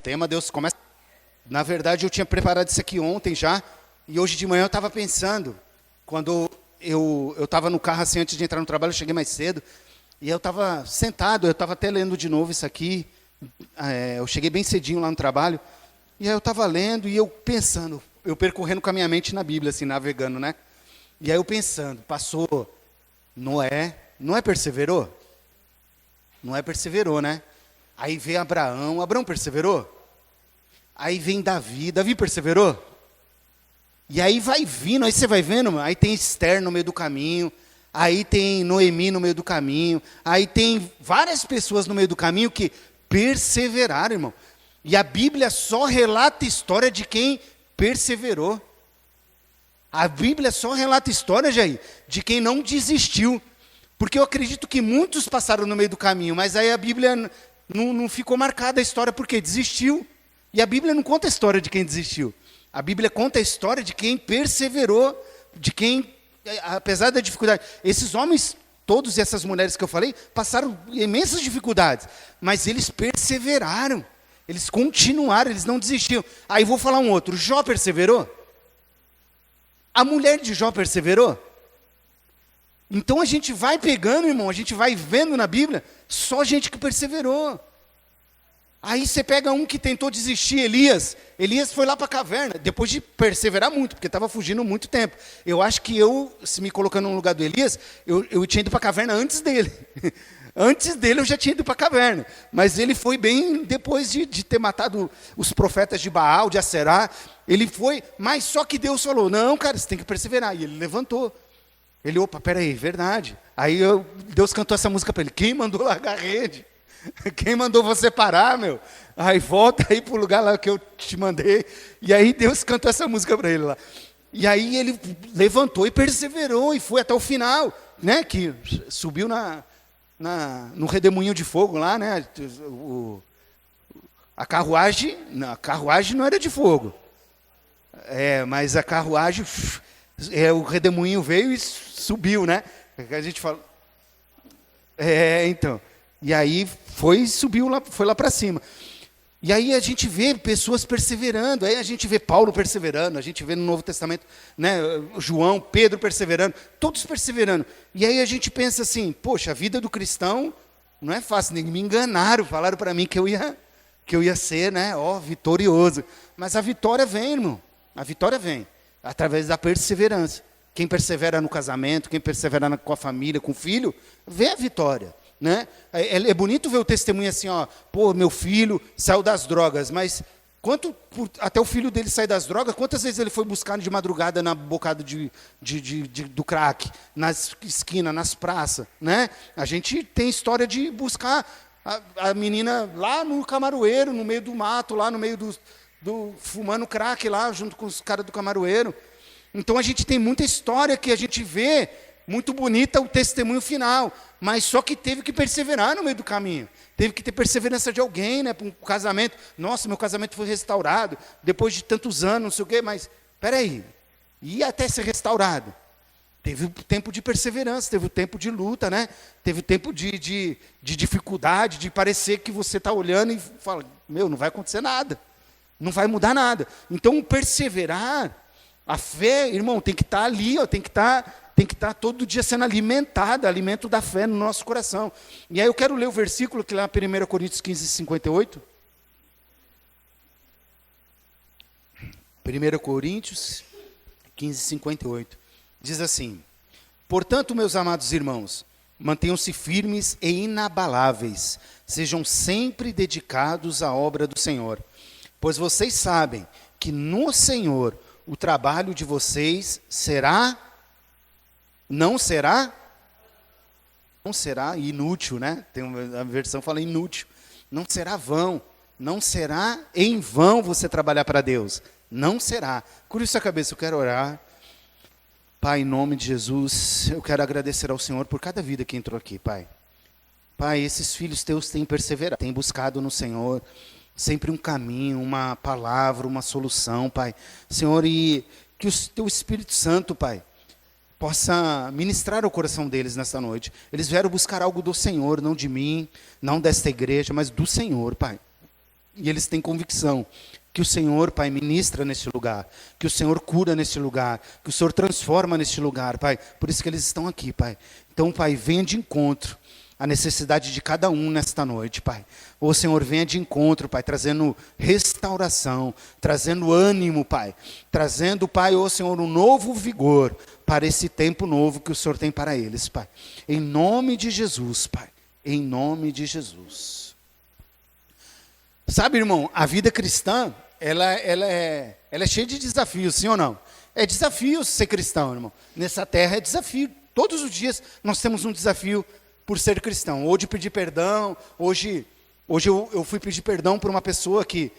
tema, Deus começa... Na verdade, eu tinha preparado isso aqui ontem já, e hoje de manhã eu estava pensando, quando eu estava no carro assim, antes de entrar no trabalho, eu cheguei mais cedo, e eu estava sentado, eu estava até lendo de novo isso aqui, eu cheguei bem cedinho lá no trabalho, e aí eu estava lendo e eu pensando, eu percorrendo com a minha mente na Bíblia, assim, navegando, né? E aí eu pensando, passou Noé perseverou? Noé perseverou, né? Aí veio Abraão perseverou? Aí vem Davi perseverou? E aí vai vindo, aí você vai vendo, aí tem Esther no meio do caminho, aí tem Noemi no meio do caminho, aí tem várias pessoas no meio do caminho que perseveraram, irmão. E a Bíblia só relata a história de quem perseverou. A Bíblia só relata a história, Jair, de quem não desistiu. Porque eu acredito que muitos passaram no meio do caminho, mas aí a Bíblia não ficou marcada a história porque desistiu. E a Bíblia não conta a história de quem desistiu. A Bíblia conta a história de quem perseverou, de quem, apesar da dificuldade. Esses homens, todos e essas mulheres que eu falei, passaram imensas dificuldades, mas eles perseveraram, eles continuaram, eles não desistiram. Aí vou falar um outro, Jó perseverou? A mulher de Jó perseverou? Então a gente vai pegando, irmão, a gente vai vendo na Bíblia, só gente que perseverou. Aí você pega um que tentou desistir, Elias foi lá para a caverna, depois de perseverar muito, porque estava fugindo muito tempo. Eu acho que se me colocando no lugar do Elias, eu tinha ido para a caverna antes dele. Antes dele eu já tinha ido para a caverna. Mas ele foi bem depois de ter matado os profetas de Baal, de Aserá. Ele foi, mas só que Deus falou, não, cara, você tem que perseverar. E ele levantou. Ele, opa, peraí, verdade. Aí Deus cantou essa música para ele, quem mandou largar a rede? Quem mandou você parar, meu? Aí volta aí para o lugar lá que eu te mandei. E aí Deus cantou essa música para ele lá. E aí ele levantou e perseverou e foi até o final, né? Que subiu no redemoinho de fogo lá, né? A carruagem não era de fogo. Mas a carruagem, o redemoinho veio e subiu, né? A gente fala. Então. E aí subiu lá, foi lá para cima. E aí a gente vê pessoas perseverando, aí a gente vê Paulo perseverando, a gente vê no Novo Testamento, né, João, Pedro perseverando, todos perseverando. E aí a gente pensa assim, poxa, a vida do cristão não é fácil, nem me enganaram, falaram para mim que eu ia ser, né, vitorioso. Mas a vitória vem, irmão, a vitória vem através da perseverança. Quem persevera no casamento, quem persevera com a família, com o filho, vê a vitória. Né? É bonito ver o testemunho assim, pô, meu filho saiu das drogas, mas até o filho dele sair das drogas, quantas vezes ele foi buscar de madrugada na bocada do crack, nas esquinas, nas praças, né? A gente tem história de buscar a menina lá no Camaroeiro, no meio do mato, lá no meio do fumando crack lá, junto com os caras do Camaroeiro. Então a gente tem muita história que a gente vê, muito bonita o testemunho final, mas só que teve que perseverar no meio do caminho. Teve que ter perseverança de alguém, né? Para um casamento. Nossa, meu casamento foi restaurado, depois de tantos anos, não sei o quê, mas, peraí, ia até ser restaurado. Teve o tempo de perseverança, teve o tempo de luta, né? Teve o tempo de dificuldade, de parecer que você está olhando e fala, não vai acontecer nada, não vai mudar nada. Então, perseverar, a fé, irmão, tem que estar ali, tem que estar todo dia sendo alimentada, alimento da fé no nosso coração. E aí eu quero ler o versículo que lá 1 Coríntios 15, 58. 1 Coríntios 15, 58. Diz assim, portanto, meus amados irmãos, mantenham-se firmes e inabaláveis, sejam sempre dedicados à obra do Senhor, pois vocês sabem que no Senhor o trabalho de vocês não será inútil, né? Tem uma versão que fala inútil. Não será vão. Não será em vão você trabalhar para Deus. Não será. Cure sua cabeça, eu quero orar. Pai, em nome de Jesus, eu quero agradecer ao Senhor por cada vida que entrou aqui, Pai. Pai, esses filhos teus têm perseverado, têm buscado no Senhor sempre um caminho, uma palavra, uma solução, Pai. Senhor, e que o teu Espírito Santo, Pai, possa ministrar o coração deles nesta noite. Eles vieram buscar algo do Senhor, não de mim, não desta igreja, mas do Senhor, Pai. E eles têm convicção que o Senhor, Pai, ministra nesse lugar, que o Senhor cura nesse lugar, que o Senhor transforma nesse lugar, Pai. Por isso que eles estão aqui, Pai. Então, Pai, venha de encontro à necessidade de cada um nesta noite, Pai. Ô Senhor, venha de encontro, Pai, trazendo restauração, trazendo ânimo, Pai. Trazendo, Pai, ô Senhor, um novo vigor para esse tempo novo que o Senhor tem para eles, Pai. Em nome de Jesus, Pai. Em nome de Jesus. Sabe, irmão, a vida cristã, ela é cheia de desafios, sim ou não? É desafio ser cristão, irmão. Nessa terra é desafio. Todos os dias nós temos um desafio por ser cristão. Ou de pedir perdão. Hoje eu fui pedir perdão por uma pessoa que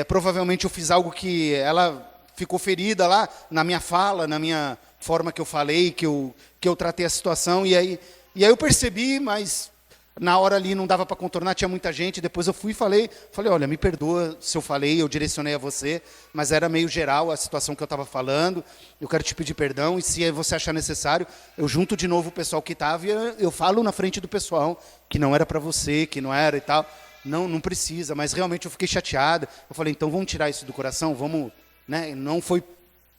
provavelmente eu fiz algo que ela ficou ferida lá na minha fala, na minha forma que eu falei, que eu tratei a situação. E aí eu percebi, mas na hora ali não dava para contornar, tinha muita gente. Depois eu fui e falei, olha, me perdoa se eu falei, eu direcionei a você, mas era meio geral a situação que eu estava falando. Eu quero te pedir perdão e se você achar necessário, eu junto de novo o pessoal que estava e eu falo na frente do pessoal que não era para você, que não era e tal. Não precisa, mas realmente eu fiquei chateada. Eu falei, então vamos tirar isso do coração, vamos, né? Não foi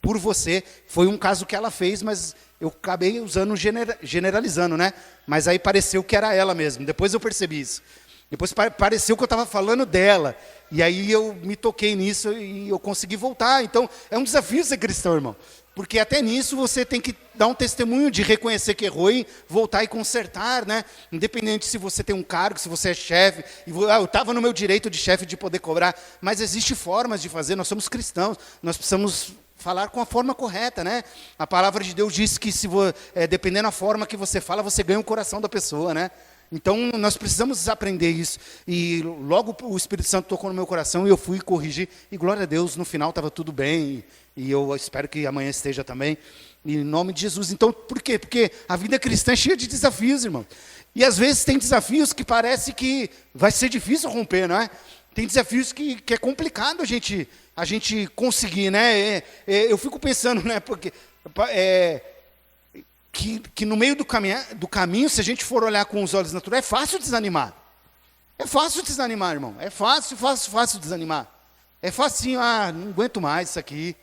por você, foi um caso que ela fez, mas eu acabei usando, generalizando, né? Mas aí pareceu que era ela mesmo, depois eu percebi isso. Depois pareceu que eu estava falando dela, e aí eu me toquei nisso e eu consegui voltar. Então, é um desafio ser cristão, irmão. Porque até nisso você tem que dar um testemunho de reconhecer que errou e voltar e consertar, né? Independente se você tem um cargo, se você é chefe. Eu estava no meu direito de chefe de poder cobrar, mas existem formas de fazer, nós somos cristãos, nós precisamos falar com a forma correta, né? A palavra de Deus diz que dependendo da forma que você fala, você ganha o coração da pessoa, né? Então, nós precisamos aprender isso. E logo o Espírito Santo tocou no meu coração e eu fui corrigir. E glória a Deus, no final estava tudo bem. E eu espero que amanhã esteja também. Em nome de Jesus. Então, por quê? Porque a vida cristã é cheia de desafios, irmão. E às vezes tem desafios que parece que vai ser difícil romper, não é? Tem desafios que é complicado a gente conseguir, né? Eu fico pensando, né? Porque que no meio do caminho, se a gente for olhar com os olhos naturais, é fácil desanimar. É fácil desanimar, irmão. É fácil desanimar. É facinho, não aguento mais isso aqui.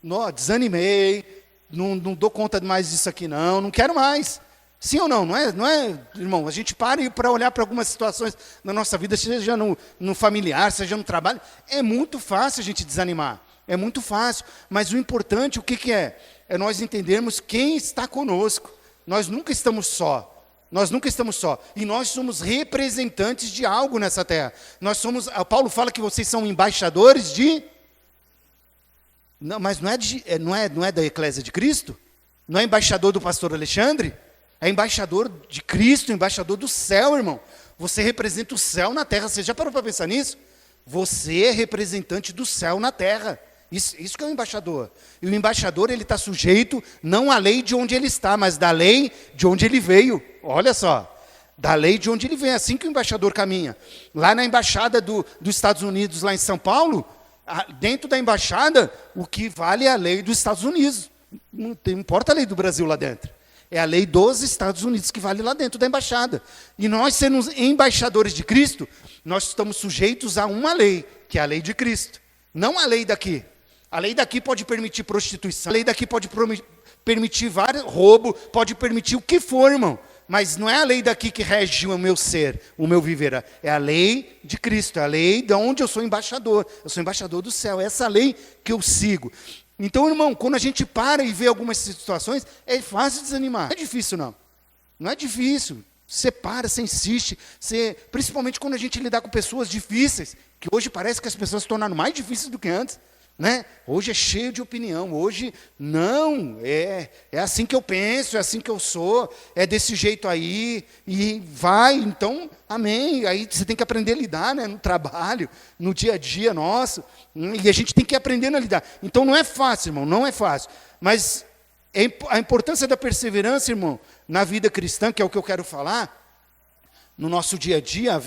Não, desanimei, não dou conta mais disso aqui não quero mais. Sim ou não? Não é, irmão? A gente para olhar para algumas situações na nossa vida, seja no familiar, seja no trabalho, é muito fácil a gente desanimar. É muito fácil. Mas o importante, o que é? É nós entendermos quem está conosco. Nós nunca estamos só. E nós somos representantes de algo nessa terra. Paulo fala que vocês são embaixadores de... Não, mas não é da Eclésia de Cristo? Não é embaixador do pastor Alexandre? É embaixador de Cristo, embaixador do céu, irmão. Você representa o céu na terra. Você já parou para pensar nisso? Você é representante do céu na terra. Isso que é o embaixador. E o embaixador, ele está sujeito não à lei de onde ele está, mas da lei de onde ele veio. Olha só. Da lei de onde ele vem. É assim que o embaixador caminha. Lá na embaixada dos Estados Unidos, lá em São Paulo, dentro da embaixada, o que vale é a lei dos Estados Unidos. Não importa a lei do Brasil lá dentro. É a lei dos Estados Unidos que vale lá dentro da embaixada. E nós, sendo embaixadores de Cristo, nós estamos sujeitos a uma lei, que é a lei de Cristo. Não a lei daqui. A lei daqui pode permitir prostituição, a lei daqui pode permitir roubo, pode permitir o que for, irmão. Mas não é a lei daqui que rege o meu ser, o meu viver. É a lei de Cristo, é a lei de onde eu sou embaixador. Eu sou embaixador do céu, é essa lei que eu sigo. Então, irmão, quando a gente para e vê algumas situações, é fácil desanimar. Não é difícil, não. Não é difícil. Você para, você insiste. Principalmente quando a gente lidar com pessoas difíceis, que hoje parece que as pessoas se tornaram mais difíceis do que antes. Né? Hoje é cheio de opinião. Hoje, não, é assim que eu penso, é assim que eu sou, é desse jeito aí, e vai, então, amém. Aí você tem que aprender a lidar, né? No trabalho, no dia a dia nosso, e a gente tem que aprender a lidar. Então não é fácil, irmão, não é fácil. Mas a importância da perseverança, irmão, na vida cristã, que é o que eu quero falar, no nosso dia a dia,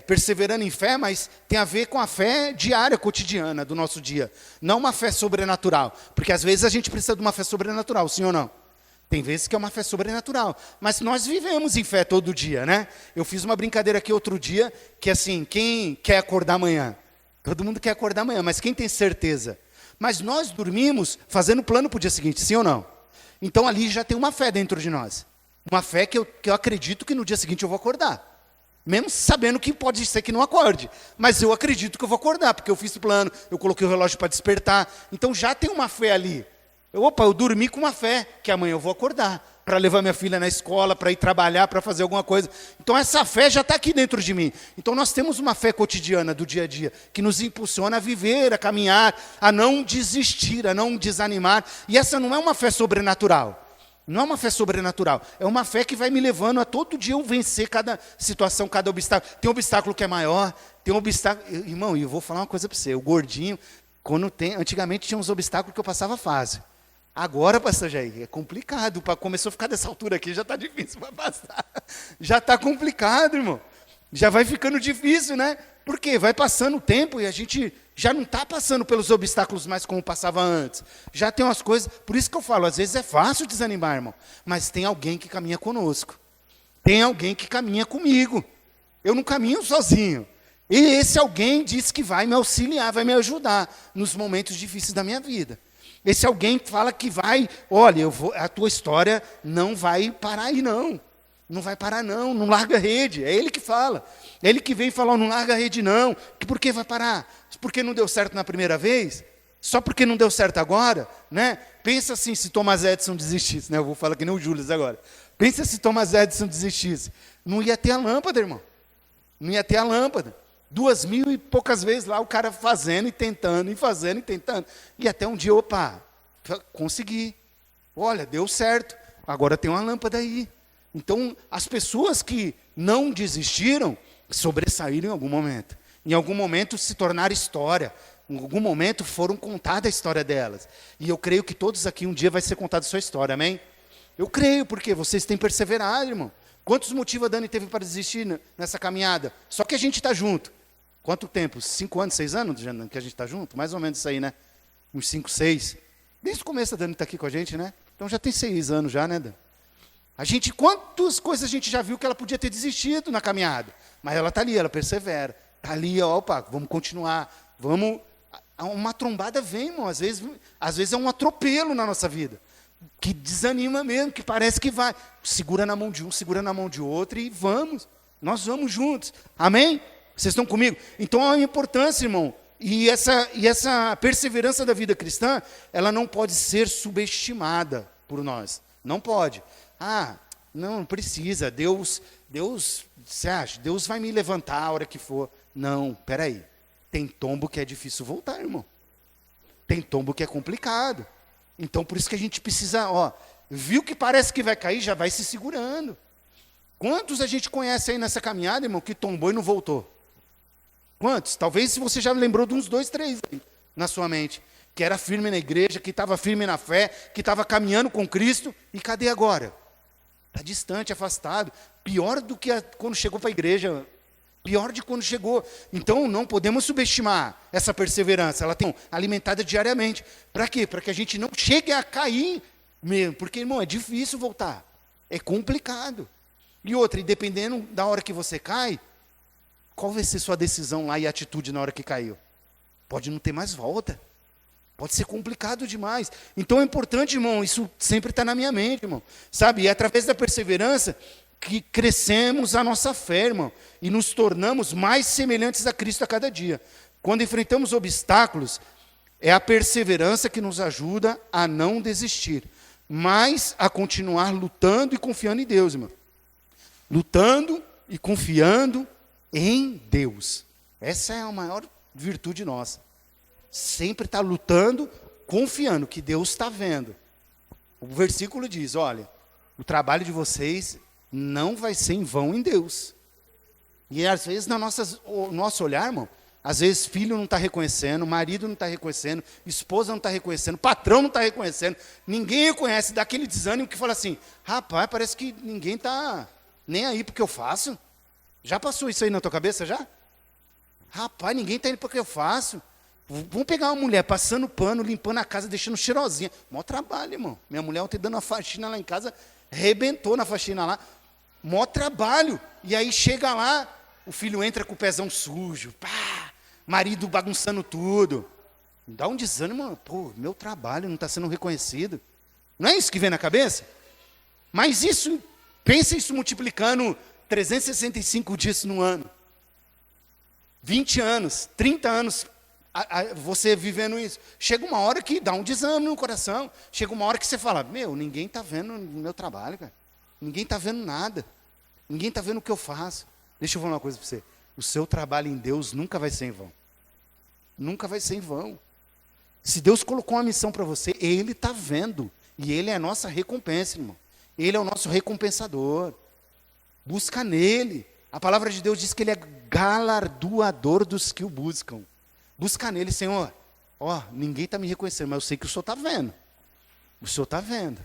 perseverando em fé, mas tem a ver com a fé diária, cotidiana do nosso dia. Não uma fé sobrenatural, porque às vezes a gente precisa de uma fé sobrenatural, sim ou não? Tem vezes que é uma fé sobrenatural, mas nós vivemos em fé todo dia, né? Eu fiz uma brincadeira aqui outro dia, que assim, quem quer acordar amanhã? Todo mundo quer acordar amanhã, mas quem tem certeza? Mas nós dormimos fazendo plano para o dia seguinte, sim ou não? Então ali já tem uma fé dentro de nós. Uma fé que eu acredito que no dia seguinte eu vou acordar. Mesmo sabendo que pode ser que não acorde. Mas eu acredito que eu vou acordar, porque eu fiz o plano, eu coloquei o relógio para despertar. Então já tem uma fé ali. Eu dormi com uma fé, que amanhã eu vou acordar. Para levar minha filha na escola, para ir trabalhar, para fazer alguma coisa. Então essa fé já está aqui dentro de mim. Então nós temos uma fé cotidiana do dia a dia, que nos impulsiona a viver, a caminhar, a não desistir, a não desanimar. E essa não é uma fé sobrenatural. Não é uma fé sobrenatural, é uma fé que vai me levando a todo dia eu vencer cada situação, cada obstáculo. Tem um obstáculo que é maior, tem um obstáculo... Irmão, e eu vou falar uma coisa para você, o gordinho, antigamente tinha uns obstáculos que eu passava fácil. Agora, pastor Jair, é complicado, começou a ficar dessa altura aqui, já está difícil para passar. Já está complicado, irmão. Já vai ficando difícil, né? Por quê? Vai passando o tempo e a gente já não está passando pelos obstáculos mais como passava antes. Já tem umas coisas, por isso que eu falo, às vezes é fácil desanimar, irmão, mas tem alguém que caminha conosco. Tem alguém que caminha comigo. Eu não caminho sozinho. E esse alguém diz que vai me auxiliar, vai me ajudar nos momentos difíceis da minha vida. Esse alguém fala que vai, olha, a tua história não vai parar aí não. Não vai parar não, não larga a rede. É ele que fala. É ele que vem falar, não larga a rede não. Por que vai parar? Porque não deu certo na primeira vez? Só porque não deu certo agora? Né? Pensa assim, se Thomas Edison desistisse. Né? Eu vou falar que nem o Júlio agora. Pensa se Thomas Edison desistisse. Não ia ter a lâmpada, irmão. Não ia ter a lâmpada. 2000 e poucas vezes lá o cara fazendo e tentando, e fazendo e tentando. E até um dia, opa, consegui. Olha, deu certo. Agora tem uma lâmpada aí. Então, as pessoas que não desistiram, sobressaíram em algum momento. Em algum momento se tornaram história. Em algum momento foram contada a história delas. E eu creio que todos aqui um dia vai ser contada a sua história, amém? Eu creio, porque vocês têm perseverado, irmão. Quantos motivos a Dani teve para desistir nessa caminhada? Só que a gente está junto. Quanto tempo? 5 anos, 6 anos que a gente está junto? Mais ou menos isso aí, né? Uns 5, 6. Desde o começo a Dani está aqui com a gente, né? Então já tem 6 anos já, né, Dani? Quantas coisas a gente já viu que ela podia ter desistido na caminhada. Mas ela está ali, ela persevera. Está ali, opa, vamos continuar. Uma trombada vem, irmão. Às vezes é um atropelo na nossa vida. Que desanima mesmo, que parece que vai. Segura na mão de um, segura na mão de outro e vamos. Nós vamos juntos. Amém? Vocês estão comigo? Então há uma importância, irmão. E essa perseverança da vida cristã, ela não pode ser subestimada por nós. Não pode. Não precisa. Deus, você acha? Deus vai me levantar a hora que for. Não, peraí. Tem tombo que é difícil voltar, irmão. Tem tombo que é complicado. Então, por isso que a gente precisa, viu que parece que vai cair, já vai se segurando. Quantos a gente conhece aí nessa caminhada, irmão, que tombou e não voltou? Quantos? Talvez se você já lembrou de uns 2, 3 aí na sua mente. Que era firme na igreja, que estava firme na fé, que estava caminhando com Cristo. E cadê agora? Está distante, afastado. Pior do que quando chegou para a igreja. Pior de quando chegou. Então, não podemos subestimar essa perseverança. Ela tem alimentada diariamente. Para quê? Para que a gente não chegue a cair mesmo. Porque, irmão, é difícil voltar. É complicado. E outra, e dependendo da hora que você cai, qual vai ser sua decisão lá e atitude na hora que caiu? Pode não ter mais volta. Pode ser complicado demais. Então é importante, irmão, isso sempre está na minha mente, irmão. Sabe, é através da perseverança que crescemos a nossa fé, irmão. E nos tornamos mais semelhantes a Cristo a cada dia. Quando enfrentamos obstáculos, é a perseverança que nos ajuda a não desistir. Mas a continuar lutando e confiando em Deus, irmão. Lutando e confiando em Deus. Essa é a maior virtude nossa. Sempre está lutando, confiando que Deus está vendo. O versículo diz, olha, o trabalho de vocês não vai ser em vão em Deus. E às vezes o nosso olhar, irmão, às vezes filho não está reconhecendo, marido não está reconhecendo, esposa não está reconhecendo, patrão não está reconhecendo, ninguém reconhece, dá aquele desânimo que fala assim, rapaz, parece que ninguém está nem aí porque eu faço. Já passou isso aí na tua cabeça, já? Rapaz, ninguém está indo para o que eu faço. Vamos pegar uma mulher passando pano, limpando a casa, deixando cheirosinha. Mó trabalho, irmão. Minha mulher ontem dando uma faxina lá em casa, arrebentou na faxina lá. Mó trabalho. E aí chega lá, o filho entra com o pezão sujo. Pá, marido bagunçando tudo. Dá um desânimo, pô, meu trabalho não está sendo reconhecido. Não é isso que vem na cabeça? Mas isso, pensa isso multiplicando 365 dias no ano. 20 anos, 30 anos, você vivendo isso. Chega uma hora que dá um desânimo no coração. Chega uma hora que você fala, ninguém está vendo o meu trabalho, cara. Ninguém está vendo nada. Ninguém está vendo o que eu faço. Deixa eu falar uma coisa para você. O seu trabalho em Deus nunca vai ser em vão. Nunca vai ser em vão. Se Deus colocou uma missão para você, Ele está vendo. E Ele é a nossa recompensa, irmão. Ele é o nosso recompensador. Busca nele. A palavra de Deus diz que Ele é galardoador dos que o buscam. Busca nele, Senhor. Ninguém está me reconhecendo, mas eu sei que o Senhor está vendo. O Senhor está vendo.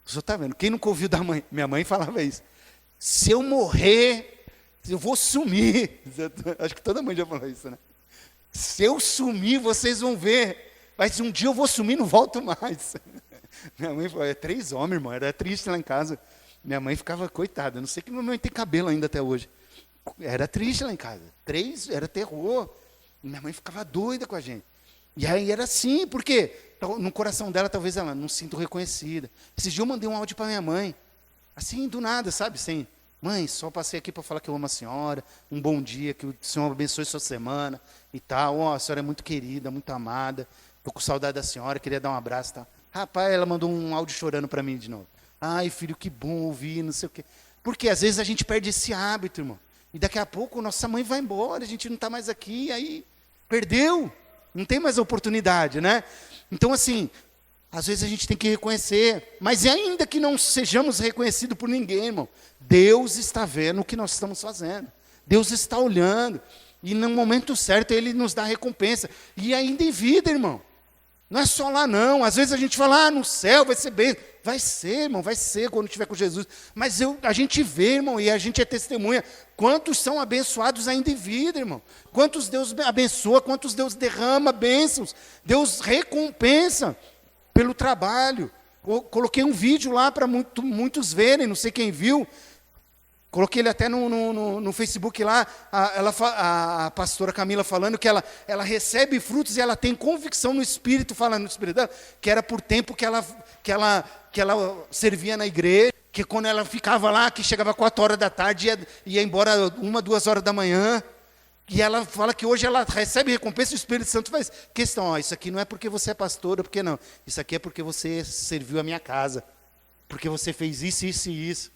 O Senhor está vendo. Quem nunca ouviu da mãe? Minha mãe falava isso. Se eu morrer, eu vou sumir. Acho que toda mãe já falou isso, né? Se eu sumir, vocês vão ver. Mas um dia eu vou sumir e não volto mais. Minha mãe falou, 3 homens, irmão. Era triste lá em casa. Minha mãe ficava, coitada. Não sei que minha mãe tem cabelo ainda até hoje. Era triste lá em casa. 3, era terror. Minha mãe ficava doida com a gente. E aí era assim, porque no coração dela talvez ela não se sinta reconhecida. Esses dias eu mandei um áudio para minha mãe. Assim, do nada, sabe? Sem, mãe, só passei aqui para falar que eu amo a senhora. Um bom dia, que o Senhor abençoe sua semana e tal. A senhora é muito querida, muito amada. Estou com saudade da senhora, queria dar um abraço e tal. Rapaz, ela mandou um áudio chorando para mim de novo. Ai, filho, que bom ouvir, não sei o quê. Porque às vezes a gente perde esse hábito, irmão. E daqui a pouco nossa mãe vai embora, a gente não está mais aqui, aí perdeu. Não tem mais oportunidade, né? Então, assim, às vezes a gente tem que reconhecer. Mas ainda que não sejamos reconhecidos por ninguém, irmão, Deus está vendo o que nós estamos fazendo. Deus está olhando. E no momento certo Ele nos dá recompensa. E ainda em vida, irmão. Não é só lá não, às vezes a gente fala, no céu vai ser bem. Vai ser, irmão, vai ser quando estiver com Jesus. Mas a gente vê, irmão, e a gente é testemunha. Quantos são abençoados ainda em vida, irmão? Quantos Deus abençoa, quantos Deus derrama bênçãos. Deus recompensa pelo trabalho. Coloquei um vídeo lá para muitos verem, não sei quem viu. Coloquei ele até no Facebook lá, a pastora Camila falando que ela recebe frutos e ela tem convicção no Espírito, falando no Espírito dela, que era por tempo que ela servia na igreja, que quando ela ficava lá, que chegava 4 horas da tarde, ia embora 1, 2 horas da manhã, e ela fala que hoje ela recebe recompensa e o Espírito Santo faz questão, isso aqui não é porque você é pastora, porque não, isso aqui é porque você serviu a minha casa, porque você fez isso, isso e isso.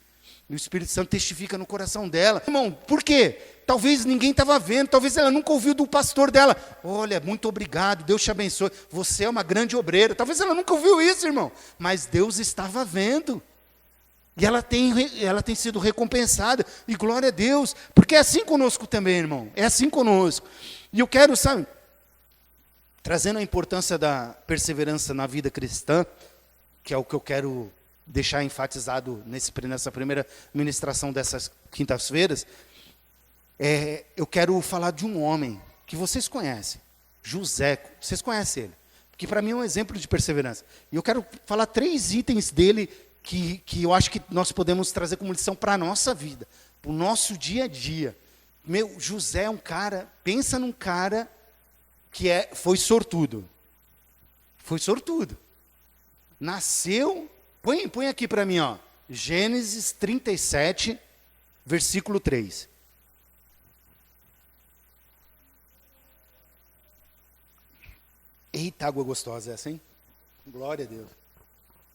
E o Espírito Santo testifica no coração dela. Irmão, por quê? Talvez ninguém estava vendo, talvez ela nunca ouviu do pastor dela. Olha, muito obrigado, Deus te abençoe. Você é uma grande obreira. Talvez ela nunca ouviu isso, irmão. Mas Deus estava vendo. E ela tem sido recompensada. E glória a Deus. Porque é assim conosco também, irmão. É assim conosco. E eu quero, sabe, trazendo a importância da perseverança na vida cristã, que é o que eu quero deixar enfatizado nessa primeira ministração dessas quintas-feiras, eu quero falar de um homem que vocês conhecem, José. Vocês conhecem ele, porque para mim é um exemplo de perseverança. E eu quero falar 3 itens dele que eu acho que nós podemos trazer como lição para a nossa vida, para o nosso dia a dia. José é um cara, pensa num cara que foi sortudo. Foi sortudo. Nasceu... Põe aqui para mim, ó. Gênesis 37, versículo 3. Eita, água gostosa essa, hein? Glória a Deus.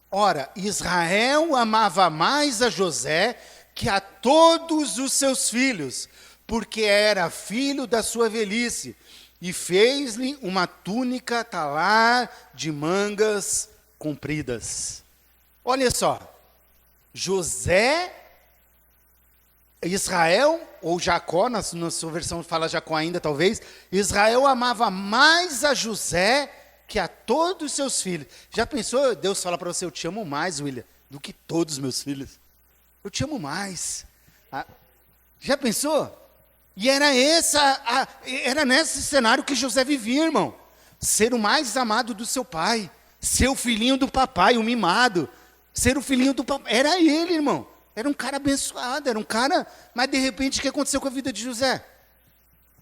Ora, Israel amava mais a José que a todos os seus filhos, porque era filho da sua velhice, e fez-lhe uma túnica talar de mangas compridas. Olha só, Israel, ou Jacó, na sua versão fala Jacó ainda talvez, Israel amava mais a José que a todos os seus filhos. Já pensou, Deus fala para você, eu te amo mais, William, do que todos os meus filhos. Eu te amo mais. Já pensou? E era nesse cenário que José vivia, irmão. Ser o mais amado do seu pai, ser o filhinho do papai, o mimado. Ser o filhinho do papai, era ele, irmão. Era um cara abençoado, era um cara... Mas de repente, o que aconteceu com a vida de José?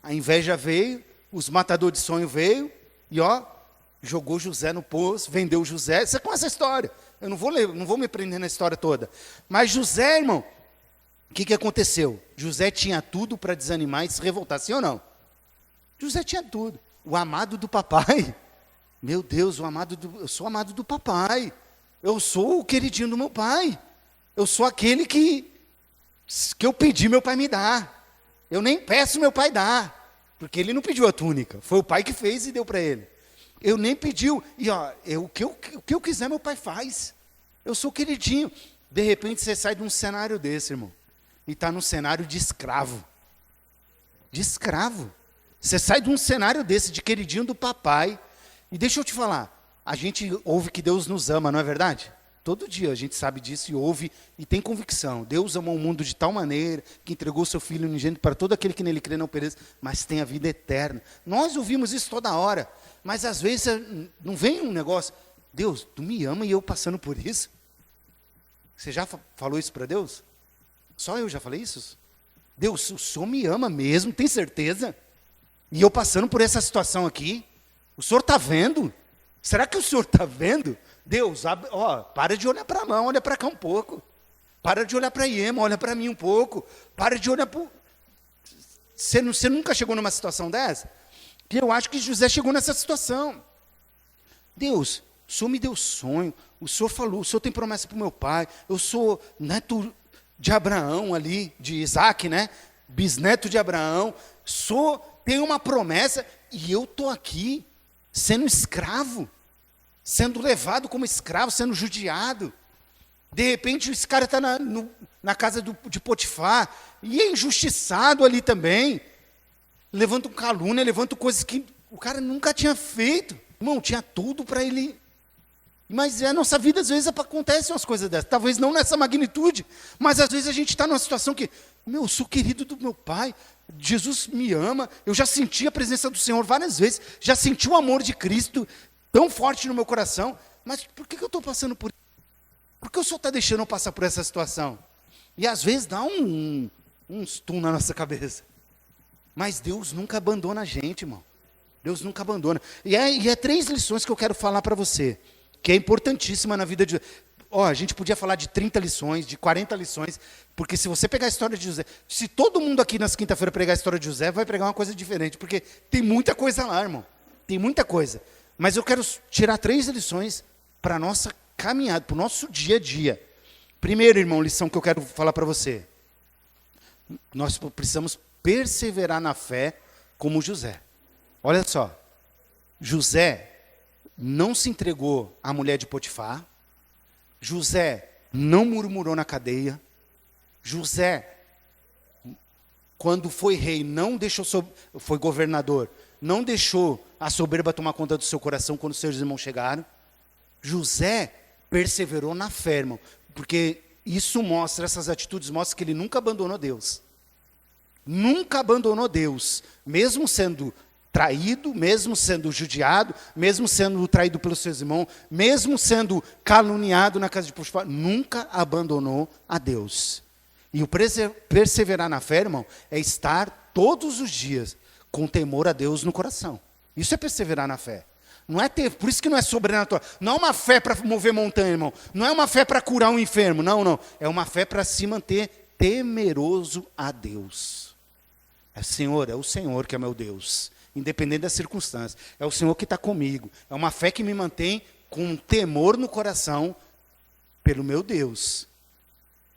A inveja veio, os matadores de sonho veio e jogou José no poço, vendeu José. Você conhece a história. Eu não vou me prender na história toda. Mas José, irmão, o que aconteceu? José tinha tudo para desanimar e se revoltar, sim ou não? José tinha tudo. O amado do papai. Meu Deus, eu sou amado do papai. Eu sou o queridinho do meu pai. Eu sou aquele que eu pedi, meu pai me dá. Eu nem peço, meu pai dá. Porque ele não pediu a túnica. Foi o pai que fez e deu para ele. Eu nem pediu. E o que eu quiser, meu pai faz. Eu sou queridinho. De repente você sai de um cenário desse, irmão. E está num cenário de escravo. De escravo. Você sai de um cenário desse, de queridinho do papai. E deixa eu te falar. A gente ouve que Deus nos ama, não é verdade? Todo dia a gente sabe disso e ouve e tem convicção. Deus amou o mundo de tal maneira que entregou seu Filho unigênito para todo aquele que nele crê não pereça, mas tem a vida eterna. Nós ouvimos isso toda hora, mas às vezes não vem um negócio, Deus, tu me ama e eu passando por isso? Você já falou isso para Deus? Só eu já falei isso? Deus, o Senhor me ama mesmo, tem certeza? E eu passando por essa situação aqui? O Senhor está vendo? Será que o Senhor está vendo? Deus, para de olhar para lá, olha para cá um pouco. Para de olhar para Iema, olha para mim um pouco. Para de olhar para... Você nunca chegou numa situação dessa? Que eu acho que José chegou nessa situação. Deus, o Senhor me deu sonho, o Senhor falou, o Senhor tem promessa para o meu pai, eu sou neto de Abraão ali, de Isaac, né? Bisneto de Abraão, tenho uma promessa e eu estou aqui sendo escravo. Sendo levado como escravo, sendo judiado. De repente, esse cara está na casa de Potifar, e é injustiçado ali também. Levanta calúnia, levanta coisas que o cara nunca tinha feito. Irmão, tinha tudo para ele. Mas a nossa vida, às vezes, acontecem umas coisas dessas. Talvez não nessa magnitude, mas às vezes a gente está numa situação que, eu sou querido do meu pai, Jesus me ama, eu já senti a presença do Senhor várias vezes, já senti o amor de Cristo tão forte no meu coração, mas por que eu estou passando por isso? Por que o Senhor está deixando eu passar por essa situação? E às vezes dá um stun na nossa cabeça. Mas Deus nunca abandona a gente, irmão. Deus nunca abandona. E é 3 lições que eu quero falar para você, que é importantíssima na vida de... a gente podia falar de 30 lições, de 40 lições, porque se você pegar a história de José, se todo mundo aqui nas quinta-feira pregar a história de José, vai pregar uma coisa diferente, porque tem muita coisa lá, irmão. Tem muita coisa. Mas eu quero tirar 3 lições para a nossa caminhada, para o nosso dia a dia. Primeiro, irmão, lição que eu quero falar para você. Nós precisamos perseverar na fé como José. Olha só. José não se entregou à mulher de Potifar. José não murmurou na cadeia. José, quando foi rei, não deixou, foi governador, não deixou a soberba tomar conta do seu coração quando seus irmãos chegaram. José perseverou na fé, irmão, porque isso mostra, essas atitudes mostram que ele nunca abandonou Deus. Nunca abandonou Deus, mesmo sendo traído, mesmo sendo judiado, mesmo sendo traído pelos seus irmãos, mesmo sendo caluniado na casa de Potifar, nunca abandonou a Deus. E o perseverar na fé, irmão, é estar todos os dias com temor a Deus no coração. Isso é perseverar na fé. Não é ter, por isso que não é sobrenatural. Não é uma fé para mover montanha, irmão. Não é uma fé para curar um enfermo. Não. É uma fé para se manter temeroso a Deus. É o Senhor que é meu Deus. Independente das circunstâncias. É o Senhor que está comigo. É uma fé que me mantém com temor no coração pelo meu Deus.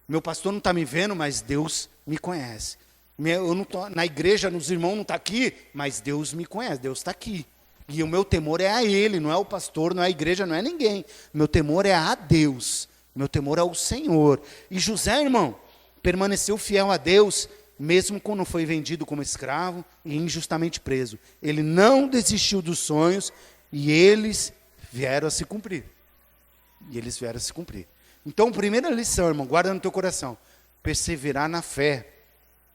Meu pastor não está me vendo, mas Deus me conhece. Eu não tô, na igreja, os irmãos não estão aqui, mas Deus me conhece, Deus está aqui. E o meu temor é a Ele, não é o pastor, não é a igreja, não é ninguém. Meu temor é a Deus, meu temor é ao Senhor. E José, irmão, permaneceu fiel a Deus, mesmo quando foi vendido como escravo e injustamente preso. Ele não desistiu dos sonhos e eles vieram a se cumprir. Então, primeira lição, irmão, guarda no teu coração. Perseverar na fé,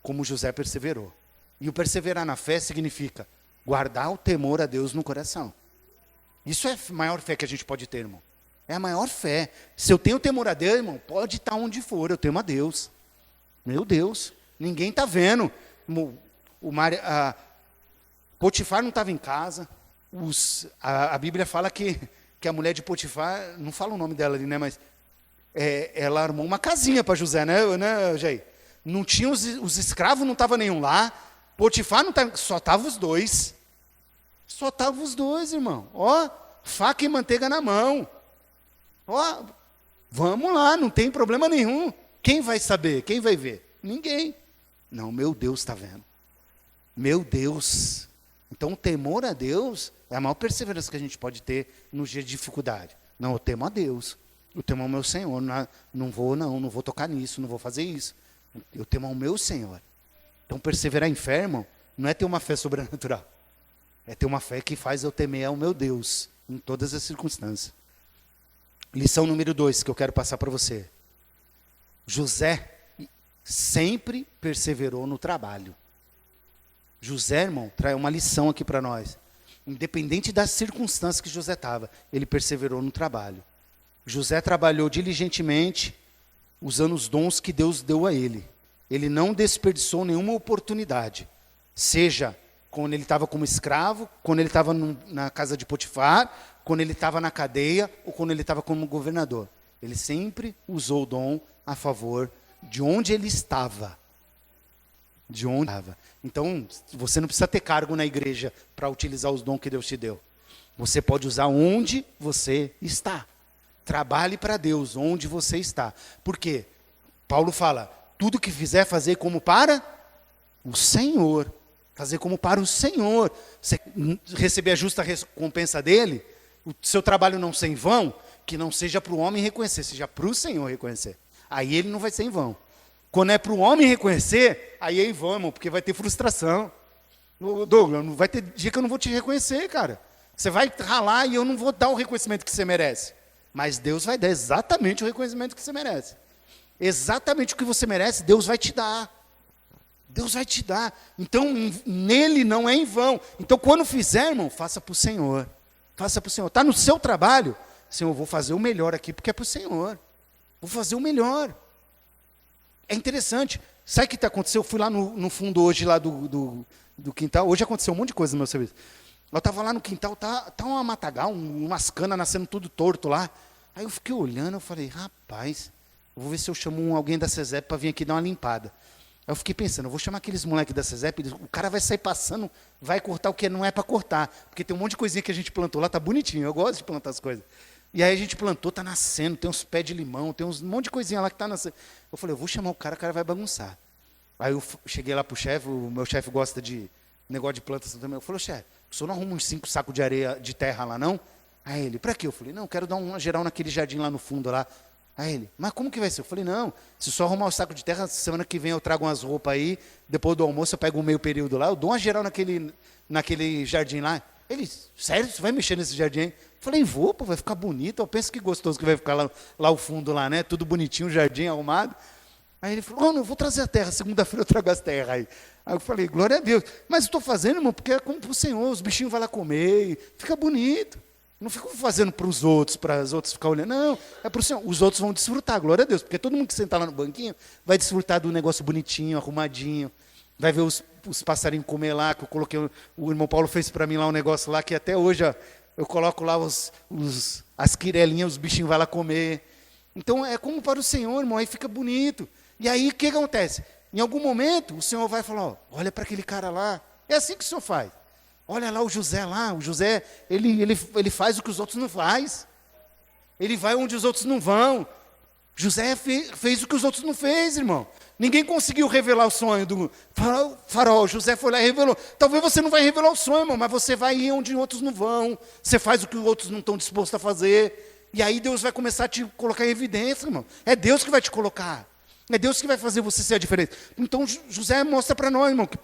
como José perseverou. E o perseverar na fé significa guardar o temor a Deus no coração. Isso é a maior fé que a gente pode ter, irmão. É a maior fé. Se eu tenho temor a Deus, irmão, pode estar onde for, eu temo a Deus. Meu Deus, ninguém está vendo. Potifar não estava em casa. A Bíblia fala que a mulher de Potifar, não fala o nome dela ali, né? Mas ela armou uma casinha para José, né, Jair? Não tinha os escravos, não estava nenhum lá. Potifar não tava, só estavam os dois. Só estavam os dois, irmão. Ó, faca e manteiga na mão. Ó, vamos lá, não tem problema nenhum. Quem vai saber? Quem vai ver? Ninguém. Não, meu Deus está vendo. Meu Deus. Então, o temor a Deus é a maior perseverança que a gente pode ter no dia de dificuldade. Não, eu temo a Deus. Eu temo ao meu Senhor. Não vou tocar nisso, não vou fazer isso. Eu temo ao meu Senhor. Então, perseverar em fé, irmão, não é ter uma fé sobrenatural. É ter uma fé que faz eu temer ao meu Deus, em todas as circunstâncias. Lição número 2 que eu quero passar para você. José sempre perseverou no trabalho. José, irmão, traz uma lição aqui para nós. Independente das circunstâncias que José estava, ele perseverou no trabalho. José trabalhou diligentemente, usando os dons que Deus deu a ele. Ele não desperdiçou nenhuma oportunidade, seja quando ele estava como escravo, quando ele estava na casa de Potifar, quando ele estava na cadeia ou quando ele estava como governador. Ele sempre usou o dom a favor de onde ele estava. De onde estava. Então, você não precisa ter cargo na igreja para utilizar os dons que Deus te deu. Você pode usar onde você está. Trabalhe para Deus onde você está. Por quê? Paulo fala, tudo que fizer, fazer como para o Senhor. Fazer como para o Senhor. Você receber a justa recompensa dele, o seu trabalho não ser em vão, que não seja para o homem reconhecer, seja para o Senhor reconhecer. Aí ele não vai ser em vão. Quando é para o homem reconhecer, aí é em vão, irmão, porque vai ter frustração. Douglas, vai ter dia que eu não vou te reconhecer, cara. Você vai ralar e eu não vou dar o reconhecimento que você merece. Mas Deus vai dar exatamente o reconhecimento que você merece. Exatamente o que você merece, Deus vai te dar. Deus vai te dar. Então, nele não é em vão. Então, quando fizer, irmão, faça para o Senhor. Faça para o Senhor. Está no seu trabalho? Senhor, eu vou fazer o melhor aqui, porque é para o Senhor. Vou fazer o melhor. É interessante. Sabe o que aconteceu? Eu fui lá no fundo hoje, lá do quintal. Hoje aconteceu um monte de coisa no meu serviço. Eu estava lá no quintal, tá uma matagal, umas canas nascendo tudo torto lá. Aí eu fiquei olhando, eu falei, rapaz, eu vou ver se eu chamo alguém da CESEP para vir aqui dar uma limpada. Aí eu fiquei pensando, eu vou chamar aqueles moleques da CESEP, o cara vai sair passando, vai cortar o que não é para cortar. Porque tem um monte de coisinha que a gente plantou lá, tá bonitinho, eu gosto de plantar as coisas. E aí a gente plantou, tá nascendo, tem uns pés de limão, tem um monte de coisinha lá que tá nascendo. Eu falei, eu vou chamar o cara vai bagunçar. Aí eu cheguei lá pro chefe, o meu chefe gosta de negócio de plantas também. Eu falei, chefe, o senhor não arruma uns 5 sacos de areia, de terra lá não? Aí ele, para quê? Eu falei, não, eu quero dar uma geral naquele jardim lá no fundo lá. Aí ele, mas como que vai ser? Eu falei, não, se só arrumar o saco de terra, semana que vem eu trago umas roupas aí, depois do almoço eu pego um meio período lá, eu dou uma geral naquele jardim lá. Ele, sério, você vai mexer nesse jardim? Eu falei, vou, pô, vai ficar bonito, eu penso que gostoso que vai ficar lá o fundo lá, né, tudo bonitinho, jardim arrumado. Aí ele falou, não, eu vou trazer a terra, segunda-feira eu trago as terras aí. Aí eu falei, glória a Deus, mas eu estou fazendo, irmão, porque é como para o Senhor, os bichinhos vão lá comer, fica bonito. Não fico fazendo para os outros ficarem olhando. Não, é para o Senhor. Os outros vão desfrutar, glória a Deus. Porque todo mundo que sentar lá no banquinho vai desfrutar do negócio bonitinho, arrumadinho. Vai ver os passarinhos comer lá, que eu coloquei. O irmão Paulo fez para mim lá um negócio lá, que até hoje ó, eu coloco lá as quirelinhas, os bichinhos vão lá comer. Então é como para o Senhor, irmão, aí fica bonito. E aí o que acontece? Em algum momento o Senhor vai falar, ó, olha para aquele cara lá. É assim que o Senhor faz. Olha lá o José lá, o José, ele faz o que os outros não fazem. Ele vai onde os outros não vão. José fez o que os outros não fez, irmão. Ninguém conseguiu revelar o sonho do farol. José foi lá e revelou. Talvez você não vai revelar o sonho, irmão, mas você vai ir onde outros não vão. Você faz o que os outros não estão dispostos a fazer. E aí Deus vai começar a te colocar em evidência, irmão. É Deus que vai te colocar. É Deus que vai fazer você ser a diferença. Então José mostra para nós, irmão, que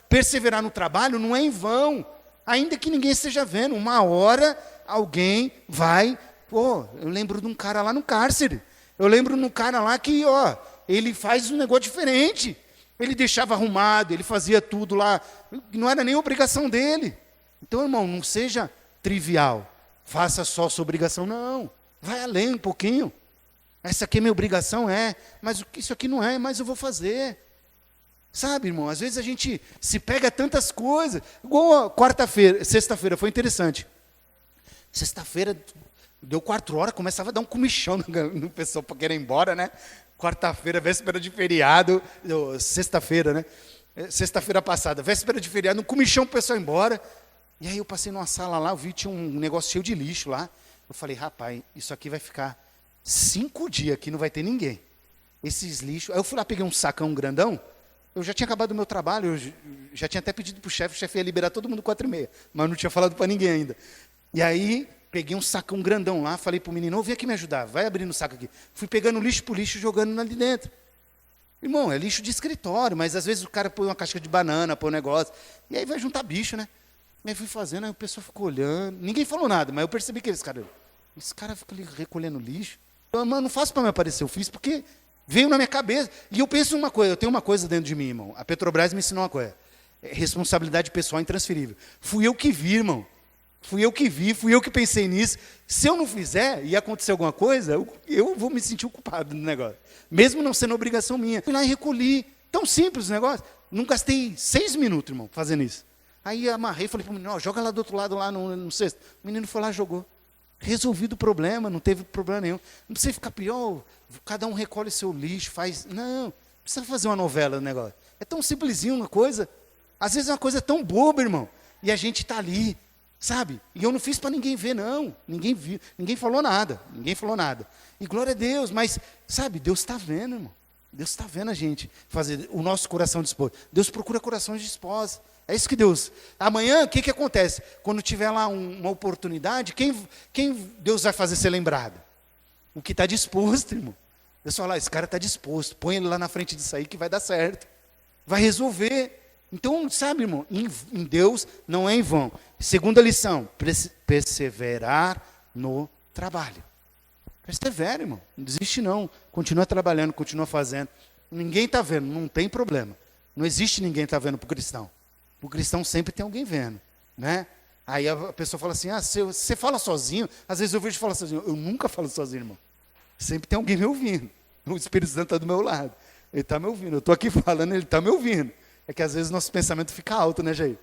perseverar no trabalho não é em vão. Ainda que ninguém esteja vendo. Uma hora alguém vai... Pô, eu lembro de um cara lá no cárcere. Eu lembro de um cara lá que, ó, ele faz um negócio diferente. Ele deixava arrumado, ele fazia tudo lá. Não era nem obrigação dele. Então, irmão, não seja trivial. Faça só a sua obrigação. Não. Vai além um pouquinho. Essa aqui é minha obrigação, mas isso aqui não é, mas eu vou fazer. Sabe, irmão, às vezes a gente se pega a tantas coisas. Igual quarta-feira, sexta-feira, foi interessante. Sexta-feira, deu 4 horas, começava a dar um comichão no pessoal para querer ir embora, né? Quarta-feira, véspera de feriado, sexta-feira, né? Sexta-feira passada, véspera de feriado, um comichão para o pessoal ir embora. E aí eu passei numa sala lá, eu vi, tinha um negócio cheio de lixo lá. Eu falei, rapaz, isso aqui vai ficar 5 dias aqui, não vai ter ninguém. Esses lixos. Aí eu fui lá, peguei um sacão grandão. Eu já tinha acabado o meu trabalho, eu já tinha até pedido para o chefe ia liberar todo mundo 4h30, mas não tinha falado para ninguém ainda. E aí, peguei um sacão grandão lá, falei para o menino, vem aqui me ajudar, vai abrindo o saco aqui. Fui pegando lixo por lixo, jogando ali dentro. Irmão, é lixo de escritório, mas às vezes o cara põe uma casca de banana, põe um negócio, e aí vai juntar bicho, né? E aí fui fazendo, aí o pessoal ficou olhando, ninguém falou nada, mas eu percebi que esse cara fica ali recolhendo lixo. Eu, mano, não faço para me aparecer, eu fiz porque veio na minha cabeça. E eu penso uma coisa, eu tenho uma coisa dentro de mim, irmão. A Petrobras me ensinou uma coisa. Responsabilidade pessoal intransferível. Fui eu que vi, irmão. Fui eu que vi, fui eu que pensei nisso. Se eu não fizer e acontecer alguma coisa, eu vou me sentir o culpado do negócio. Mesmo não sendo obrigação minha. Fui lá e recolhi. Tão simples o negócio. Não gastei 6 minutos, irmão, fazendo isso. Aí amarrei, falei para o menino, joga lá do outro lado, lá no cesto. O menino foi lá e jogou. Resolvido o problema, não teve problema nenhum. Não precisa ficar pior, cada um recolhe seu lixo, faz... Não precisa fazer uma novela do negócio. É tão simplesinho uma coisa. Às vezes é uma coisa tão boba, irmão. E a gente está ali, sabe? E eu não fiz para ninguém ver, não. Ninguém viu, ninguém falou nada. E glória a Deus, mas, sabe, Deus está vendo, irmão. Deus está vendo a gente fazer o nosso coração disposto. Deus procura corações dispostos. É isso que Deus... Amanhã, o que acontece? Quando tiver lá uma oportunidade, quem Deus vai fazer ser lembrado? O que está disposto, irmão. Deus fala, esse cara está disposto. Põe ele lá na frente disso aí que vai dar certo. Vai resolver. Então, sabe, irmão, em Deus não é em vão. Segunda lição, perseverar no trabalho. Persevera, irmão. Não desiste não. Continua trabalhando, continua fazendo. Ninguém está vendo, não tem problema. Não existe ninguém está vendo para o cristão. O cristão sempre tem alguém vendo, né? Aí a pessoa fala assim, você fala sozinho? Às vezes eu vejo falar sozinho. Eu nunca falo sozinho, irmão. Sempre tem alguém me ouvindo. O Espírito Santo está do meu lado. Ele está me ouvindo. Eu estou aqui falando, ele está me ouvindo. É que às vezes nosso pensamento fica alto, né, Jair?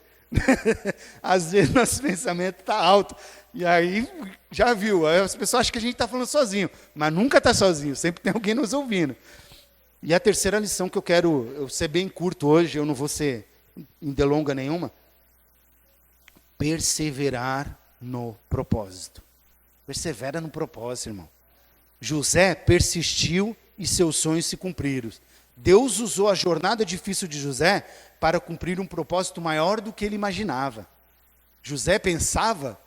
Às vezes nosso pensamento está alto. E aí, já viu, aí as pessoas acham que a gente está falando sozinho. Mas nunca está sozinho, sempre tem alguém nos ouvindo. E a terceira lição que eu ser bem curto hoje, eu não vou ser em delonga nenhuma, perseverar no propósito. Persevera no propósito, irmão. José persistiu e seus sonhos se cumpriram. Deus usou a jornada difícil de José para cumprir um propósito maior do que ele imaginava. José pensava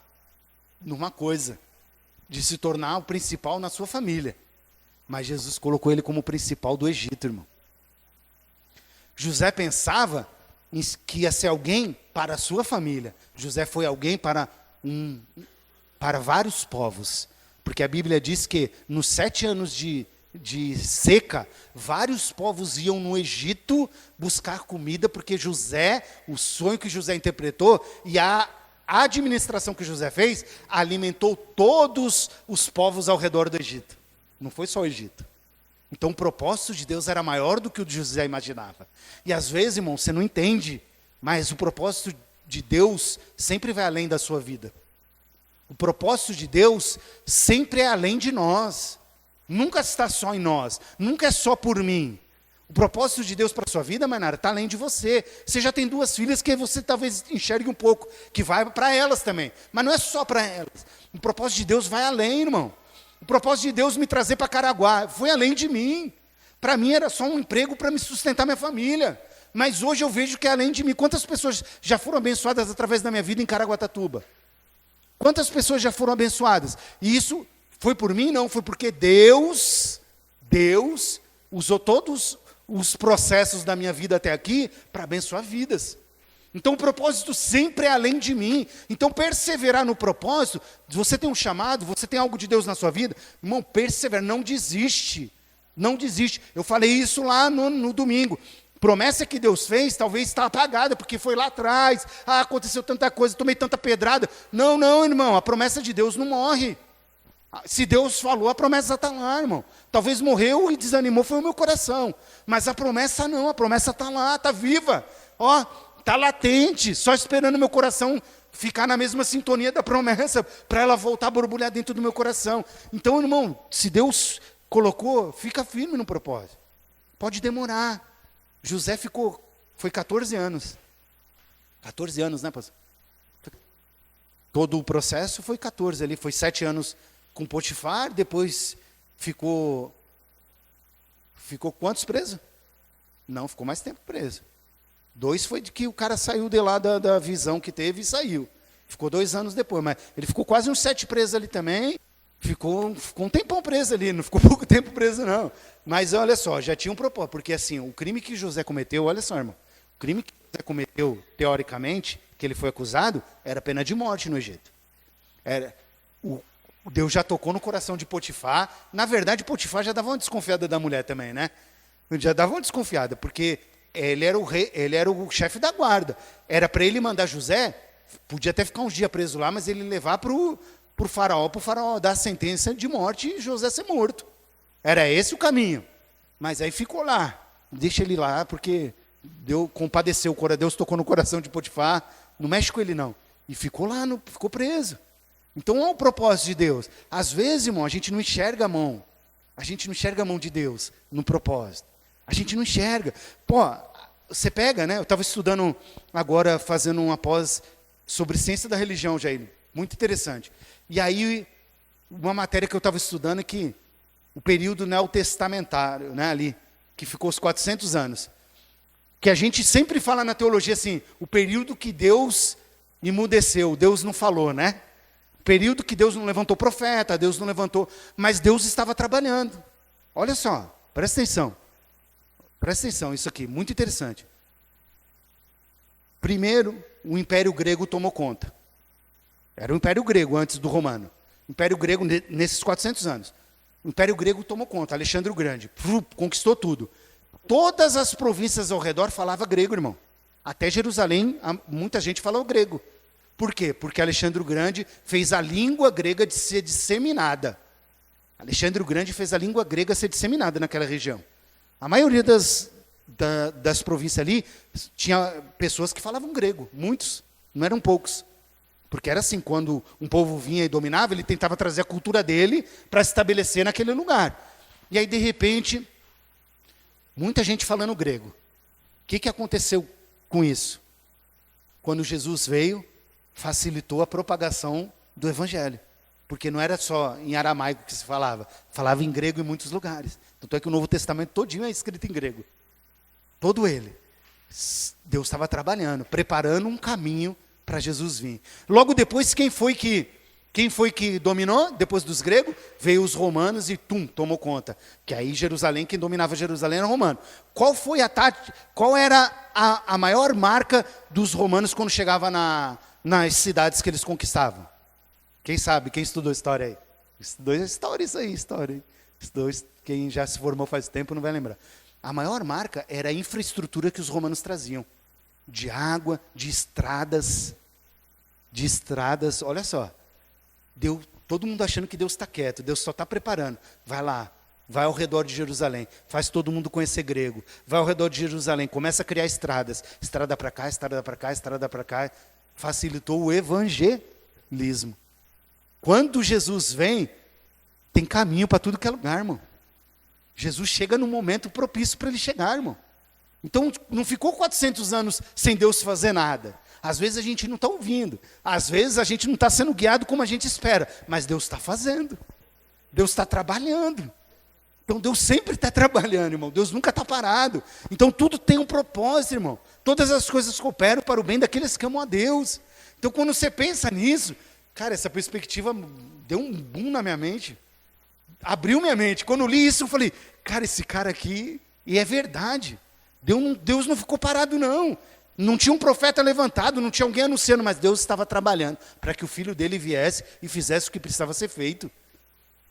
numa coisa, de se tornar o principal na sua família. Mas Jesus colocou ele como o principal do Egito, irmão. José pensava que ia ser alguém para a sua família. José foi alguém para vários povos. Porque a Bíblia diz que nos 7 anos de seca, vários povos iam no Egito buscar comida, porque José, o sonho que José interpretou, e a administração que José fez, alimentou todos os povos ao redor do Egito. Não foi só o Egito. Então o propósito de Deus era maior do que o de José imaginava. E às vezes, irmão, você não entende, mas o propósito de Deus sempre vai além da sua vida. O propósito de Deus sempre é além de nós. Nunca está só em nós, nunca é só por mim. O propósito de Deus para a sua vida, Mainara, está além de você. Você já tem 2 filhas que você talvez enxergue um pouco, que vai para elas também. Mas não é só para elas. O propósito de Deus vai além, irmão. O propósito de Deus me trazer para Caraguá foi além de mim. Para mim era só um emprego para me sustentar minha família. Mas hoje eu vejo que é além de mim. Quantas pessoas já foram abençoadas através da minha vida em Caraguatatuba? Quantas pessoas já foram abençoadas? E isso foi por mim? Não, foi porque Deus usou todos os processos da minha vida até aqui para abençoar vidas. Então o propósito sempre é além de mim. Então perseverar no propósito, você tem um chamado, você tem algo de Deus na sua vida, irmão, persevera, não desiste. Não desiste. Eu falei isso lá no domingo. Promessa que Deus fez, talvez está apagada, porque foi lá atrás, aconteceu tanta coisa, tomei tanta pedrada. Não, irmão, a promessa de Deus não morre. Se Deus falou, a promessa está lá, irmão. Talvez morreu e desanimou, foi o meu coração. Mas a promessa não, a promessa está lá, está viva. Ó, está latente, só esperando meu coração ficar na mesma sintonia da promessa, para ela voltar a borbulhar dentro do meu coração. Então, irmão, se Deus colocou, fica firme no propósito. Pode demorar. José foi 14 anos. 14 anos, né, pastor? Todo o processo foi 14 ali, foi 7 anos com Potifar, depois ficou quantos preso? Não, ficou mais tempo preso. 2 foi de que o cara saiu de lá da visão que teve e saiu. Ficou 2 anos depois, mas ele ficou quase uns 7 presos ali também. Ficou um tempão preso ali, não ficou pouco tempo preso não. Mas olha só, já tinha um propósito, porque assim, o crime que José cometeu, olha só, irmão, o crime que José cometeu, teoricamente, que ele foi acusado, era pena de morte no Egito. Deus já tocou no coração de Potifar. Na verdade, Potifar já dava uma desconfiada da mulher também, né? Já dava uma desconfiada, porque ele era o rei, ele era o chefe da guarda. Era para ele mandar José, podia até ficar uns dias preso lá, mas ele levar para o faraó dar a sentença de morte e José ser morto. Era esse o caminho. Mas aí ficou lá. Deixa ele lá, porque Deus compadeceu, Deus tocou no coração de Potifar. Não mexe com ele, não. E ficou lá, ficou preso. Então, olha o propósito de Deus. Às vezes, irmão, a gente não enxerga a mão. A gente não enxerga a mão de Deus no propósito. A gente não enxerga. Pô, você pega, né? Eu estava estudando agora, fazendo uma pós sobre ciência da religião, Jair. Muito interessante. E aí, uma matéria que eu estava estudando é que o período neotestamentário, né, ali, que ficou os 400 anos. Que a gente sempre fala na teologia assim, o período que Deus emudeceu, Deus não falou, né? O período que Deus não levantou profeta, Deus não levantou, mas Deus estava trabalhando. Olha só, presta atenção. Presta atenção, isso aqui, muito interessante. Primeiro, o Império Grego tomou conta. Era o Império Grego antes do Romano. O Império Grego, nesses 400 anos. O Império Grego tomou conta, Alexandre o Grande, conquistou tudo. Todas as províncias ao redor falavam grego, irmão. Até Jerusalém, muita gente falou grego. Por quê? Porque Alexandre o Grande fez a língua grega de ser disseminada. Alexandre o Grande fez a língua grega ser disseminada naquela região. A maioria das províncias ali, tinha pessoas que falavam grego. Muitos, não eram poucos. Porque era assim, quando um povo vinha e dominava, ele tentava trazer a cultura dele para se estabelecer naquele lugar. E aí, de repente, muita gente falando grego. O que aconteceu com isso? Quando Jesus veio, facilitou a propagação do evangelho. Porque não era só em aramaico que se falava. Falava em grego em muitos lugares. Tanto é que o Novo Testamento todinho é escrito em grego. Todo ele. Deus estava trabalhando, preparando um caminho para Jesus vir. Logo depois, quem foi que dominou? Depois dos gregos, veio os romanos e tomou conta. Que aí Jerusalém, quem dominava Jerusalém era romano. Qual era a maior marca dos romanos quando chegava nas cidades que eles conquistavam? Quem sabe? Quem estudou história aí? Estudou história. Estudou, quem já se formou faz tempo não vai lembrar. A maior marca era a infraestrutura que os romanos traziam. De água, de estradas, olha só. Todo mundo achando que Deus está quieto, Deus só está preparando. Vai lá, vai ao redor de Jerusalém, faz todo mundo conhecer grego. Vai ao redor de Jerusalém, começa a criar estradas. Estrada para cá, estrada para cá, estrada para cá. Facilitou o evangelismo. Quando Jesus vem, tem caminho para tudo que é lugar, irmão. Jesus chega no momento propício para ele chegar, irmão. Então, não ficou 400 anos sem Deus fazer nada. Às vezes a gente não está ouvindo. Às vezes a gente não está sendo guiado como a gente espera. Mas Deus está fazendo. Deus está trabalhando. Então, Deus sempre está trabalhando, irmão. Deus nunca está parado. Então, tudo tem um propósito, irmão. Todas as coisas cooperam para o bem daqueles que amam a Deus. Então, quando você pensa nisso, cara, essa perspectiva deu um boom na minha mente. Abriu minha mente. Quando eu li isso, eu falei, cara, esse cara aqui... E é verdade. Deus não ficou parado, não. Não tinha um profeta levantado, não tinha alguém anunciando, mas Deus estava trabalhando para que o filho dele viesse e fizesse o que precisava ser feito.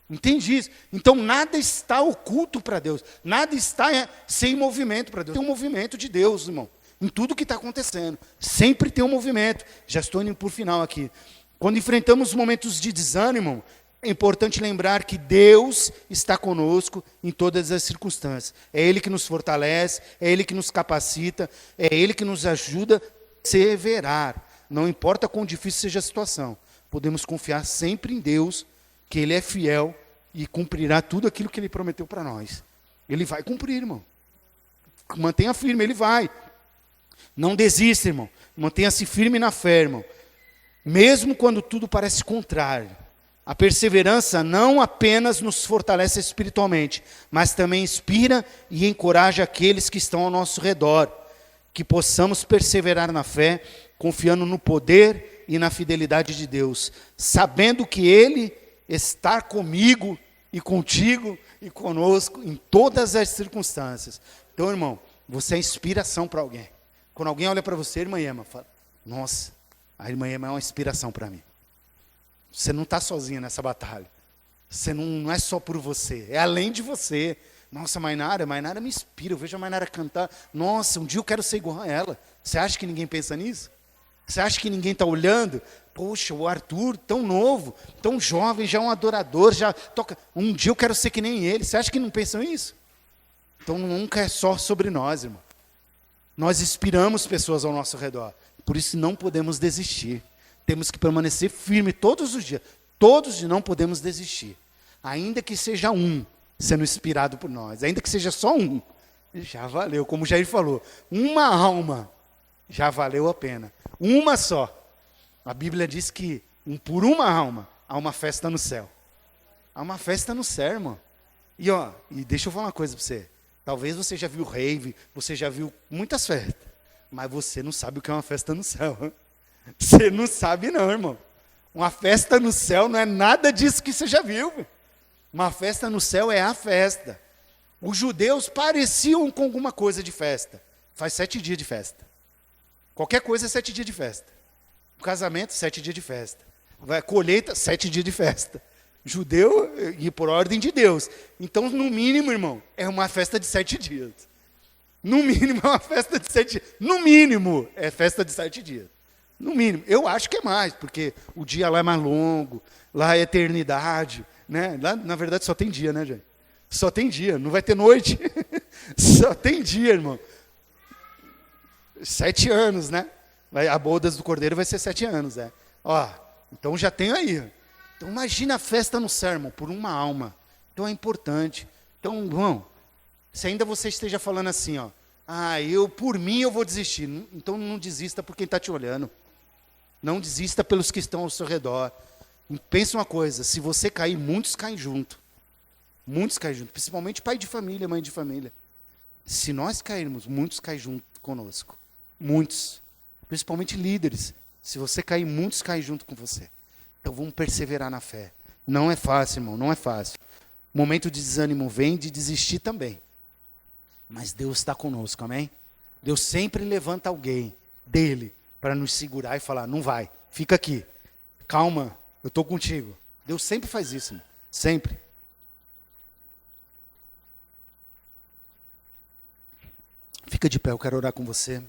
Entende isso? Então, nada está oculto para Deus. Nada está sem movimento para Deus. Tem um movimento de Deus, irmão. Em tudo que está acontecendo. Sempre tem um movimento. Já estou indo por final aqui. Quando enfrentamos momentos de desânimo, é importante lembrar que Deus está conosco em todas as circunstâncias. É Ele que nos fortalece, é Ele que nos capacita, é Ele que nos ajuda a perseverar. Não importa quão difícil seja a situação, podemos confiar sempre em Deus, que Ele é fiel e cumprirá tudo aquilo que Ele prometeu para nós. Ele vai cumprir, irmão. Mantenha firme, Ele vai. Não desista, irmão. Mantenha-se firme na fé, irmão. Mesmo quando tudo parece contrário. A perseverança não apenas nos fortalece espiritualmente, mas também inspira e encoraja aqueles que estão ao nosso redor. Que possamos perseverar na fé, confiando no poder e na fidelidade de Deus, sabendo que Ele está comigo e contigo e conosco em todas as circunstâncias. Então, irmão, você é inspiração para alguém. Quando alguém olha para você, irmã Ema, fala, nossa, a irmã Ema é uma inspiração para mim. Você não está sozinha nessa batalha. Você não é só por você, é além de você. Nossa, Mainara me inspira, eu vejo a Mainara cantar. Nossa, um dia eu quero ser igual a ela. Você acha que ninguém pensa nisso? Você acha que ninguém está olhando? Poxa, o Arthur, tão novo, tão jovem, já é um adorador, já toca. Um dia eu quero ser que nem ele. Você acha que não pensam isso? Então nunca é só sobre nós, irmão. Nós inspiramos pessoas ao nosso redor. Por isso não podemos desistir. Temos que permanecer firme todos os dias. Todos os dias não podemos desistir. Ainda que seja um sendo inspirado por nós. Ainda que seja só um. Já valeu, como o Jair falou. Uma alma já valeu a pena. Uma só. A Bíblia diz que por uma alma há uma festa no céu. Há uma festa no céu, irmão. E deixa eu falar uma coisa para você. Talvez você já viu rave, você já viu muitas festas. Mas você não sabe o que é uma festa no céu. Você não sabe não, irmão. Uma festa no céu não é nada disso que você já viu. Uma festa no céu é a festa. Os judeus pareciam com alguma coisa de festa. Faz 7 dias de festa. Qualquer coisa é 7 dias de festa. O casamento, 7 dias de festa. Colheita, 7 dias de festa. Judeu, e por ordem de Deus. Então, no mínimo, irmão, é uma festa de 7 dias. No mínimo, é uma festa de 7 dias. No mínimo, é festa de 7 dias. No mínimo. Eu acho que é mais, porque o dia lá é mais longo, lá é eternidade. Né? Lá, na verdade, só tem dia, né, gente? Só tem dia, não vai ter noite. Só tem dia, irmão. 7 anos, né? A bodas do Cordeiro vai ser 7 anos, é. Então já tem aí. Então imagina a festa no céu, irmão, por uma alma. Então é importante. Então, irmão, se ainda você esteja falando assim, por mim eu vou desistir. Então não desista por quem está te olhando. Não desista pelos que estão ao seu redor. Pensa uma coisa, se você cair, muitos caem junto. Muitos caem junto, principalmente pai de família, mãe de família. Se nós cairmos, muitos caem junto conosco. Muitos. Principalmente líderes. Se você cair, muitos caem junto com você. Então vamos perseverar na fé. Não é fácil, irmão, não é fácil. O momento de desânimo vem, de desistir também. Mas Deus está conosco, amém? Deus sempre levanta alguém dele para nos segurar e falar, não vai, fica aqui. Calma, eu estou contigo. Deus sempre faz isso, irmão. Sempre. Fica de pé, eu quero orar com você.